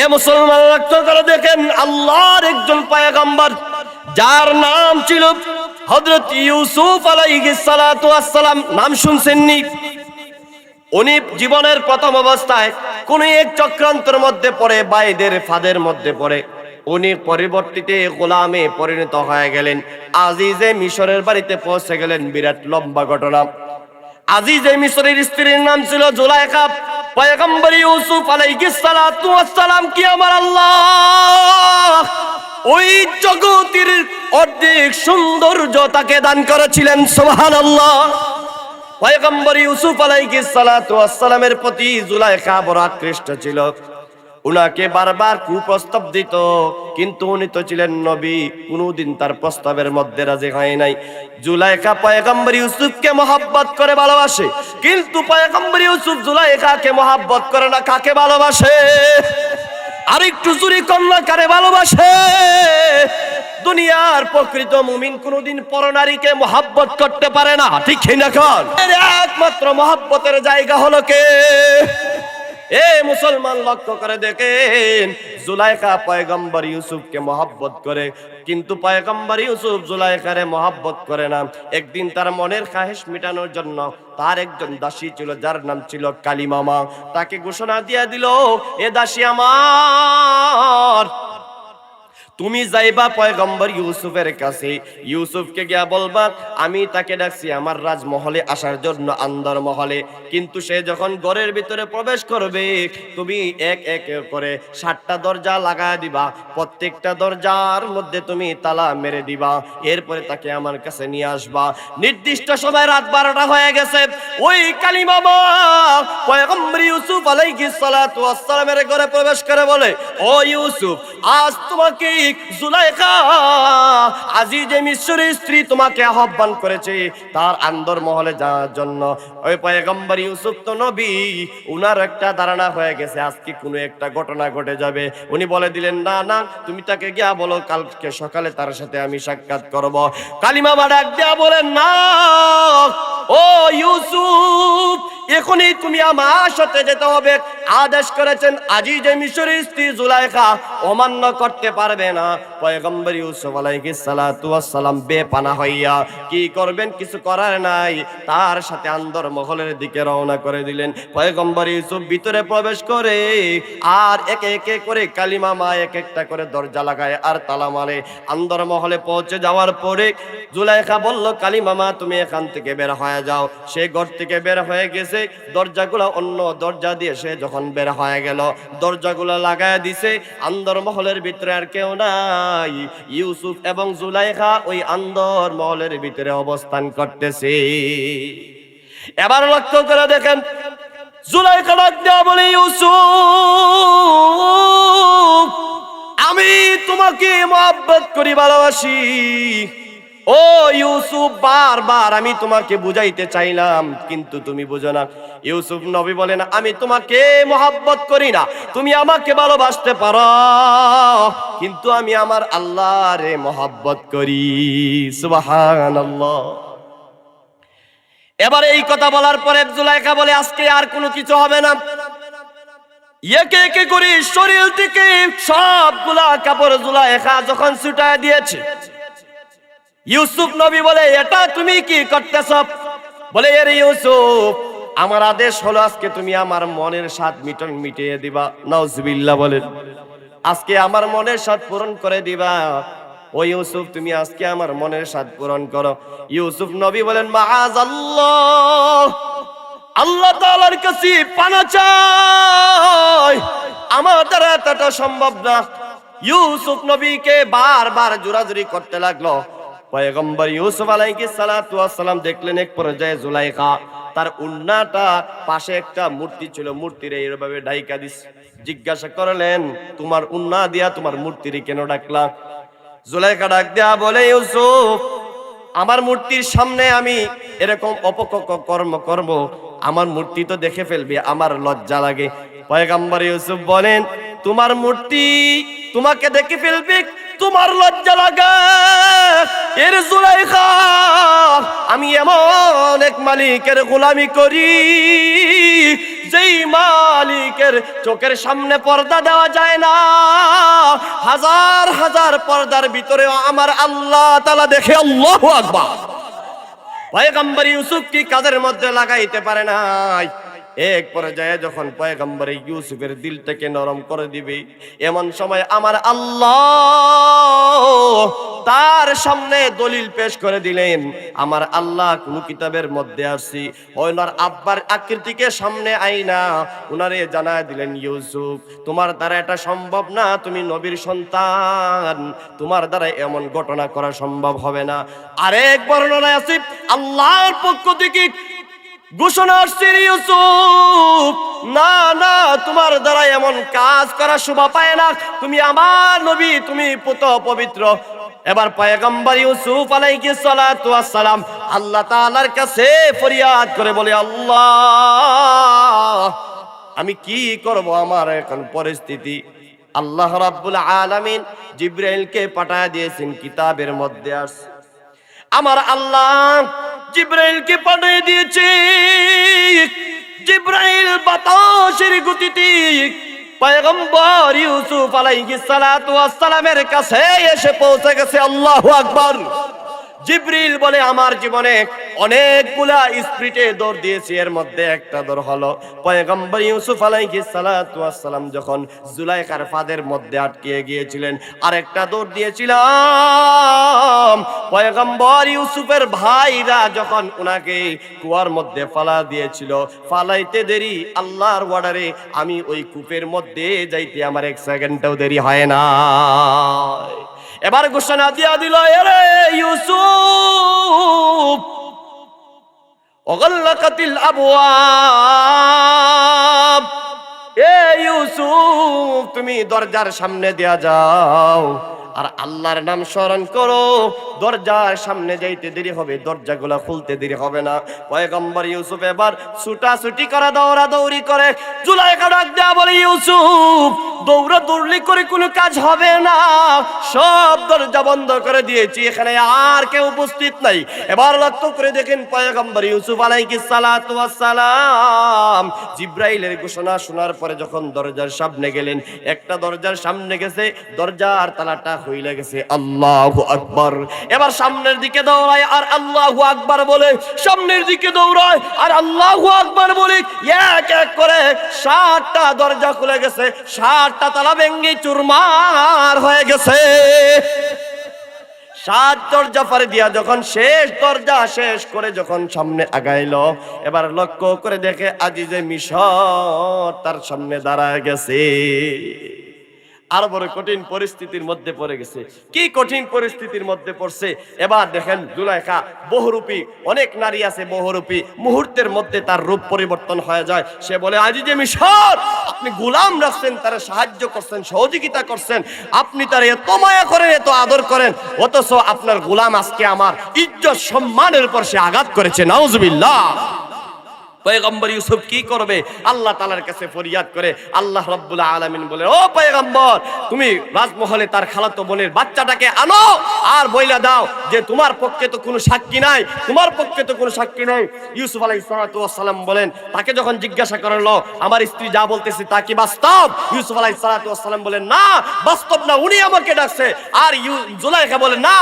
এ মুসলমান, লক্ষ্য করে দেখেন, আল্লাহর একজন পয়গম্বর যার নাম ছিল হযরত ইউসুফ আলাইহিস সালাতু ওয়াস সালাম, নাম শুনছেননি? উনি জীবনের প্রথম অবস্থায় কোন এক চক্রান্তের মধ্যে পড়ে, বাইদের ফাঁদের মধ্যে পড়ে উনি পরিবর্তিতে গোলামে পরিণত হয়ে গেলেন। আজিজে মিশরের বাড়িতে পৌঁছে গেলেন। বিরাট লম্বা ঘটনা। আজিজে মিশরের স্ত্রীর নাম ছিল জুলাইখা। পয়গম্বর ইউসুফ আলাইহিস সালাতু ওয়াস সালাম কি আমার আল্লাহ ওই জগতের অর্ধেক সৌন্দর্য তাকে দান করেছিলেন। সুবহানাল্লাহ। পয়গম্বর ইউসুফ আলাইহিস সালাতু ওয়াস সালামের প্রতি জুলাইখা বড় আকৃষ্ট ছিল। উনাকে বারবার কুপ্রস্তাব দিত, কিন্তু উনি তো ছিলেন নবী, কোনদিন তার প্রস্তাবের মধ্যে রাজি হয় নাই। জুলাইখা পয়গম্বর ইউসুফকে মহব্বত করে ভালোবাসে, কিন্তু পয়গম্বর ইউসুফ জুলাইখাকে মহব্বত করে না। কাকে ভালোবাসে? আরেকটু জোরে কন্যা কারে ভালোবাসে? দুনিয়ার প্রকৃত মুমিন কোনদিন পরনারীকে মহব্বত করতে পারে না, ঠিক না? এখন একমাত্র মহব্বতের জায়গা হলো কে? এ মুসলমান, লক্ষ্য করে দেখেন, জুলাইখা পয়গম্বর ইউসুফকে মহব্বত করে, কিন্তু পয়গম্বর ইউসুফ জুলাইখারে মহব্বত করে না। একদিন তার মনের খাহেশ মেটানোর জন্য তার একজন দাসী ছিল, যার নাম ছিল কালিমামা। তাকে ঘোষণা দিয়ে দিল, এ দাসী আমার, তুমি যাইবা পয়গম্বর ইউসুফের কাছে, ইউসুফকে গিয়া বলবা আমি তাকে ডাকছি আমার রাজমহলে আসার জন্য, আন্দর মহলে। কিন্তু সে যখন ঘরের ভিতরে প্রবেশ করবে, তুমি এক এক করে 7টা দরজা লাগায় দিবা, প্রত্যেকটা দরজার মধ্যে তুমি তালা মেরে দিবা। এরপরে তাকে আমার কাছে নিয়ে আসবা। নির্দিষ্ট সময় রাত 12টা হয়ে গেছে। ওই কালিমামা পয়গম্বর ইউসুফ আলাইহিস সালাতু ওয়াস সালামের ঘরে প্রবেশ করে বলে, ও ইউসুফ, আজ তোমাকে জুলাইখা আজিজে মিশরের স্ত্রী তোমাকে আহ্বান করেছে তার আন্দর মহলে যাওয়ার জন্য। ওই পয়গম্বর ইউসুফ তো নবী, উনার একটা ধারণা হয়ে গেছে আজকে কোনো একটা ঘটনা ঘটে যাবে। উনি বলে দিলেন, না না, তুমি তাকে গিয়া বলো কালকে সকালে তার সাথে আমি সাক্ষাৎ করব। কালিমামা ডাক দিয়া বলেন, না ও ইউসুফ, এখনই তুমি আমার সাথে যেতে হবে। আদেশ করেছেন আজিজে মিশরের স্ত্রী জুলাইখা অমান্য করতে পারবে না। পয়গম্বর ইউসুফ আলাইহিস সালাতু ওয়াস সালাম বেপানা হইয়া কি করবেন, কিছু করার নাই, তার সাথে আন্দর মহলের দিকে রওনা করে দিলেন। পয়গম্বর ইউসুফ ভিতরে প্রবেশ করে আর একে একে করে কালিমামা এক একটা করে দরজা লাগায় আর তালা মারে। আন্দর মহলে পৌঁছে যাওয়ার পরে জুলাইখা বলল, কালিমামা তুমি এখান থেকে বের হয়ে যাও। সে ঘর থেকে বের হয়ে গেছে, দরজাগুলো অন্য দরজা দিয়ে সে যখন বের হয়ে গেল, দরজাগুলো লাগায় দিছে। আন্দর মহলের ভিতরে আর কেউ নাই, ইউসুফ এবং জুলাইখা ওই আন্দর মহলের ভিতরে অবস্থান করতেছে। এবার লক্ষ্য করে দেখেন, জুলাইখা ডাক দেয়া বলে, ইউসুফ, আমি তোমাকে মহব্বত করি, ভালোবাসি। ও ইউসুফ, বারবার আমি তোমাকে বুঝাইতে চাইলাম কিন্তু তুমি বুঝো না। ইউসুফ নবী বলেন, আমি তোমাকে মহব্বত করি না, তুমি আমাকে ভালোবাসতে পারো, কিন্তু আমি আমার আল্লাহরে মহব্বত করি। সুবহানাল্লাহ। এবারে এই কথা বলার পরে জুলাইখা বলে, আজকে আর কোনো কিছু হবে না। একে একে করে শরীর থেকে সবগুলা কাপড় জুলাইখা যখন ছুটায় দিয়েছে, ইউসুফ নবী বলে, এটা তুমি কি করতেছ? বলে, এরে ইউসুফ, আমার আদেশ হলো আজকে তুমি আমার মনের স্বাদ মিটিয়ে দিবা। নাউজুবিল্লাহ বলেন, আজকে আমার মনের স্বাদ পূরণ করে দিবা। ও ইউসুফ, তুমি আজকে আমার মনের স্বাদ পূরণ করো। ইউসুফ নবী বলেন, মাআযাল্লাহ, আল্লাহ তাআলার কাছে পানা চাই, আমার দ্বারা এটা সম্ভব না। ইউসুফ নবীকে বারবার জোরাজুরি করতে লাগলো। পয়গম্বর ইউসুফ আলাইহিস সালাতু ওয়াস সালাম দেখলেন এক পর্যায়ে জুলাইখা তার উন্নাটা পাশে একটা মূর্তি ছিল, মূর্তিরে এইভাবে ঢাইকা দিস। জিজ্ঞাসা করলেন, তোমার উন্না দিয়া তোমার মূর্তিরে কেন ডাকলা? জুলাইখা ডাক দেয়া বলে, ইউসুফ, আমার মূর্তির সামনে আমি এরকম অপকর্ম করব, আমার মূর্তি তো দেখে ফেলবে, আমার লজ্জা লাগে। পয়গম্বর ইউসুফ বলেন, তোমার মূর্তি তোমাকে দেখে ফেলবে, তোমার লজ্জা লাগে? এর জুলাইখা, আমি এমন এক মালিকের গোলামি করি যেই মালিকের চোখের সামনে পর্দা দেওয়া যায় না, হাজার হাজার পর্দার ভিতরেও আমার আল্লাহ তাআলা দেখে। আল্লাহু আকবার। পয়গম্বর ইউসুফ কি কাজের মধ্যে লাগাইতে পারে নাই। এক পর্যায়ে যখন পয়গম্বর ইউসুফের দিলটাকে নরম করে দিবে, এমন সময় আমার আল্লাহ তার সামনে দলিল পেশ করে দিলেন। আমার আল্লাহ কোন কিতাবের মধ্যে আসছি, ওনার আব্বার আকৃতিকে সামনে আইনা উনারে জানায় দিলেন, ইউসুফ, তোমার দ্বারা এটা সম্ভব না, তুমি নবীর সন্তান, তোমার দ্বারা এমন ঘটনা করা সম্ভব হবে না। আরেক বর্ণনায় আছে, আল্লাহর পক্ষ থেকে ঘোষণা আসছে, ইউসুফ, না না, তোমার দ্বারা এমন কাজ করা শোভা পায় না, তুমি আমার নবী, তুমি পুত পবিত্র। এবার পয়গম্বর ইউসুফ আলাইহিস সালাতু ওয়াস সালাম আল্লাহ তাআলার কাছে ফরিয়াদ করে বলে, আল্লাহ, আমি কি করব, আমার এখন পরিস্থিতি আল্লাহ রাব্বুল আলামিন জিবরাইলকে পাঠায় দিয়েছেন, কিতাবের মধ্যে আছে আমার আল্লাহ জিবরাইলকে পাঠিয়ে দিয়েছে। জিবরাইল বাতাসের গতিতে পয়গম্বর ইউসুফ আলাইহিস সালাতু ওয়াস সালামের কাছে এসে পৌঁছে গেছে। আল্লাহু আকবার। জিবরিল বলে আমার জীবনে অনেকগুলা স্পিরিটে দৌড় দিয়েছি, এর মধ্যে একটা দৌড় হলো পয়গম্বর ইউসুফ আলাইহিস সালাতু ওয়াস সালাম যখন জুলাইখার ফাঁদের মধ্যে আটকে গিয়েছিলেন। আরেকটা দৌড় দিয়েছিলাম পয়গম্বর ইউসুফের ভাইরা যখন উনাকে কুয়ার মধ্যে ফালা দিয়েছিল, ফালাইতে দেরি আল্লাহর অর্ডারে আমি ওই কূপের মধ্যে যাইতে আমার এক সেকেন্ডও দেরি হয় না। এবার ঘোষণা দিয়া দিল, এরে ইউসুফ ওয়াগাল্লাকাতিল আবওয়াব, এ ইউসুফ তুমি দরজার সামনে দিয়া যাও আর আল্লাহর নাম স্মরণ করো, দরজার সামনে যাইতে দেরি হবে, দরজাগুলা খুলতে দেরি হবে না। পয়গম্বর ইউসুফ এবার ছুটাছুটি করে দৌড়াদৌড়ি করে। জুলাইখা ডাক দেয়া বলে, ইউসুফ দৌড়াদৌড়ি করে কোনো কাজ হবে না, সব দরজা বন্ধ করে দিয়েছি, এখানে আর কেউ উপস্থিত নাই। এবার লক্ষ্য করে দেখেন পয়গম্বর ইউসুফ আলাইহিস সালাতু ওয়াস সালাম জিবরাইলের ঘোষণা শোনার পরে যখন দরজার সামনে গেলেন, একটা দরজার সামনে গেছে, দরজার তালাটা খুলে গেছে। আল্লাহু আকবার। এবার সামনের দিকে দৌড়ায় আর আল্লাহু আকবার বলে, সামনের দিকে দৌড়ায় আর আল্লাহু আকবার বলে, এক এক করে 60টা দরজা খুলে গেছে, 60টা তালা ভেঙে চুরমার হয়ে গেছে। 7 দরজা পারে দিয়া যখন শেষ দরজা শেষ করে যখন সামনে আগাইলো, এবার লক্ষ্য করে দেখে আজিজে মিশর তার সামনে দাঁড়ায় গেছে। আর বড় কঠিন পরিস্থিতির মধ্যে পড়ে গেছে। কি কঠিন পরিস্থিতির মধ্যে পড়ছে! এবার দেখেন জুলাইখা বহুরূপী, অনেক নারী আছে বহুরূপী, মুহূর্তের মধ্যে তার রূপ পরিবর্তন হয়ে যায়। সে বলে, আজিজে মিশর, আপনি গোলাম রাখছেন, তারা সাহায্য করছেন, সহযোগিতা করছেন, আপনি তার এত মায়া করেন, এত আদর করেন, অথচ আপনার গোলাম আজকে আমার ইজ্জত সম্মানের উপর সে আঘাত করেছে। নাউজুবিল্লাহ। পয়গম্বর ইউসুফ কি করবে? আল্লাহ তাআলার কাছে ফরিয়াদ করে। আল্লাহ রাব্বুল আলামিন বলে, ও পয়গম্বর, তুমি রাজমহলে তার খালাতো বোনের বাচ্চাটাকে আনো আর বইলা দাও যে তোমার পক্ষে তো কোনো সাক্ষী নাই, তোমার পক্ষে তো কোনো সাক্ষী নাই। ইউসুফ আলাইহিস সালাতু ওয়াস সালাম বলেন, তাকে যখন জিজ্ঞাসা করলো আমার স্ত্রী যা বলতেছে তা কি বাস্তব? ইউসুফ আলাইহিস সালাতু ওয়াস সালাম বলেন, না বাস্তব না, উনি আমাকে ডাকছে। আর জুলাইখা বলে, না,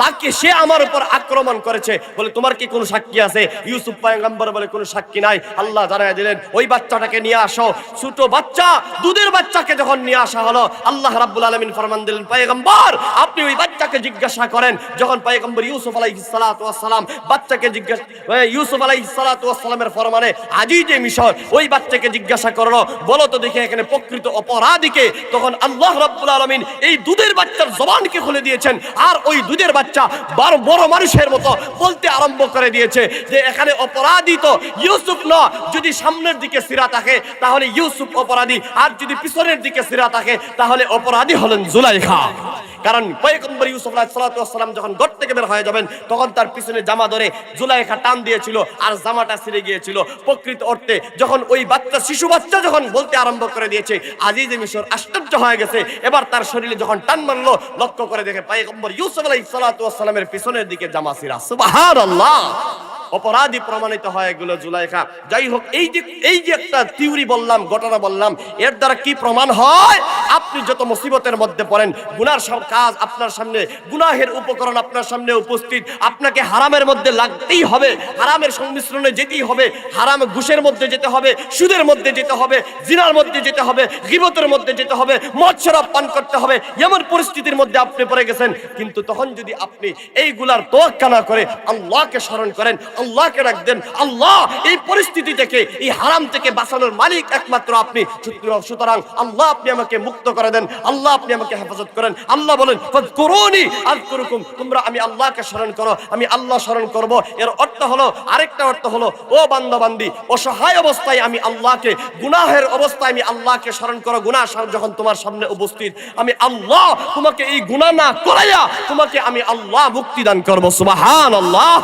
তাকে সে আমার উপর আক্রমণ করেছে। বলে, তোমার কি কোনো সাক্ষী আছে? ইউসুফ পয়গম্বর বলে, কোনো সাক্ষী নাই। আল্লাহ জানায় দিলেন, ওই বাচ্চাটাকে নিয়ে আসো। ছোট বাচ্চা, দুধের বাচ্চাকে যখন নিয়ে আসা হলো, আল্লাহ রাব্বুল আলামিন ফরমান দিলেন, পয়গম্বর আপনি ওই বাচ্চাকে জিজ্ঞাসা করেন। যখন পয়গম্বর ইউসুফ আলাইহিস সালাতু ওয়াস সালাম বাচ্চাকে জিজ্ঞাসা, ইউসুফ আলাইহিস সালাতু ওয়াস সালামের ফরমানে আজিজে মিশর ওই বাচ্চাকে জিজ্ঞাসা করলো, বলো তো দেখে এখানে প্রকৃত অপরাধীকে? তখন আল্লাহ রাব্বুল আলামিন এই দুধের বাচ্চার জবানকে খুলে দিয়েছেন, আর ওই দুধের বাচ্চা বড় মানুষের মতো বলতে আরম্ভ করে দিয়েছে যে এখানে অপরাধী তো ইউসুফ না, যদি সামনের দিকে সিরা থাকে তাহলে ইউসুফ অপরাধী, আর যদি পিছনের দিকে সিরা থাকে তাহলে অপরাধী হলেন জুলাইখা। কারণ পয়গম্বর ইউসুফ আলাইহিস সালাতু ওয়াস সালাম যখন ঘর থেকে বের হয়ে যাবেন, তখন তার পিছনে জামা ধরে জুলাইখা টান দিয়েছিল আর জামাটা ছিঁড়ে গিয়েছিল। প্রকৃত অর্থে যখন ওই বাচ্চা, শিশু বাচ্চা যখন বলতে আরম্ভ করে দিয়েছে, আজিজে মিশর আশ্চর্য হয়ে গেছে। এবার তার শরীরে যখন টান মারলো, লক্ষ্য করে দেখে পয়গম্বর ইউসুফ আলাইহিস সালাতু ওয়াস সালামের পিছনের দিকে জামা ছিঁড়া। সুবহানাল্লাহ। অপরাধী প্রমাণিত হয় এগুলো জুলাইখা। যাই হোক, এই যে একটা থিওরি বললাম, ঘটনা বললাম, এর দ্বারা কি প্রমাণ হয়? আপনি যত মুসিবতের মধ্যে পড়েন, গুনার সব কাজ আপনার সামনে, গুনাহের উপকরণ আপনার সামনে উপস্থিত, আপনাকে হারামের মধ্যে লাগতেই হবে, হারামের সংমিশ্রণে যেতেই হবে, হারাম ঘুষের মধ্যে যেতে হবে, সুদের মধ্যে যেতে হবে, জিনার মধ্যে যেতে হবে, গীবতের মধ্যে যেতে হবে, মদ শরাব পান করতে হবে। এমন পরিস্থিতির মধ্যে আপনি পড়ে গেছেন, কিন্তু তখন যদি আপনি এইগুলার তোয়াক্কা না করে আল্লাহকে স্মরণ করেন, আল্লাহকে ডাক দেন, আল্লাহ এই পরিস্থিতি থেকে, এই হারাম থেকে বাঁচানোর মালিক একমাত্র আপনি, সুতরাং আল্লাহ আপনি আমাকে মুক্ত করে দেন, আল্লাহ আপনি আমাকে হেফাজত করেন। আল্লাহ বলেন, ফাযকুরুনি আযকুরুকুম, তোমরা আমি আল্লাহকে স্মরণ করো, আমি আল্লাহ স্মরণ করব। এর অর্থ হলো, আরেকটা অর্থ হলো, ও বান্দা বান্দি, অসহায় অবস্থায় আমি আল্লাহকে, গুনাহের অবস্থায় আমি আল্লাহকে স্মরণ করো। গুনাহ যখন তোমার সামনে উপস্থিত, আমি আল্লাহ তোমাকে এই গুনাহ না করাইয়া তোমাকে আমি আল্লাহ মুক্তি দান করব। সুবহানাল্লাহ।